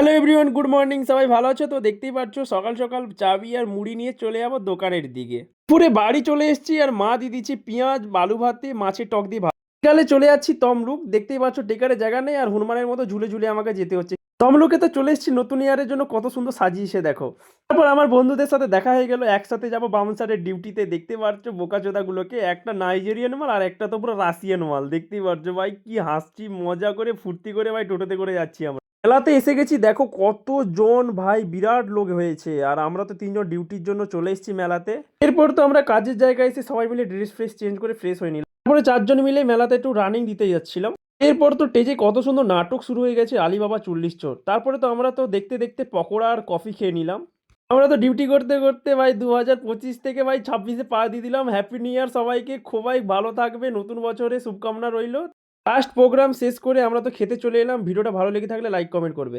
Hello everyone, good morning. সবাই ভালো আছো তো? দেখতেই পাচ্ছ সকাল সকাল চাবি আর মুড়ি নিয়ে চলে যাবো দোকানের দিকে। পুরে বাড়ি চলে এসেছি আর মা দিয়ে দিচ্ছে পেঁয়াজ, বালু ভাতে, মাছের টক দিয়ে ভাত। বিকালে চলে যাচ্ছি তমলুক। দেখতেই পাচ্ছ টেকারে জায়গা নেই আর হনুমানের মতো ঝুলে ঝুলে আমাকে যেতে হচ্ছে। তমলুকে তো চলে এসেছি নতুন ইয়ারের জন্য, কত সুন্দর সাজিয়েছে দেখো। তারপর আমার বন্ধুদের সাথে দেখা হয়ে গেল, একসাথে যাবো বামুনসারের ডিউটিতে। দেখতে পাচ্ছ বোকাচোদাগুলোকে, একটা নাইজেরিয়ান মাল আর একটা তো পুরো রাশিয়ান মাল। দেখতেই পাচ্ছ ভাই, কি হাসছি, মজা করে ফুর্তি করে ভাই টোটোতে করে যাচ্ছি আমরা। মেলাতে এসে গেছি, দেখো কতজন ভাই, বিরাট লোক হয়েছে। আর আমরা তো তিনজন ডিউটির জন্য চলে এসেছি মেলাতে। এরপর তো আমরা কাজের জায়গায় এসে সবাই মিলে ড্রেস ফ্রেস চেঞ্জ করে ফ্রেশ হয়ে নিলাম। তারপরে চারজন মিলে মেলাতে একটু রানিং দিতে যাচ্ছিলাম। এরপর তো স্টেজে কত সুন্দর নাটক শুরু হয়ে গেছে, আলিবাবা 40 চোর। তারপরে তো আমরা তো দেখতে দেখতে পকোড়া আর কফি খেয়ে নিলাম। আমরা তো ডিউটি করতে করতে ভাই 2025 থেকে ভাই 26-এ পা দিয়ে দিলাম। হ্যাপি নিউ ইয়ার সবাইকে, খুবই ভালো থাকবে, নতুন বছরে শুভকামনা রইল। লাস্ট প্রোগ্রাম শেষ করে আমরা তো খেতে চলে এলাম। ভিডিওটা ভালো লেগে থাকলে লাইক কমেন্ট করবে।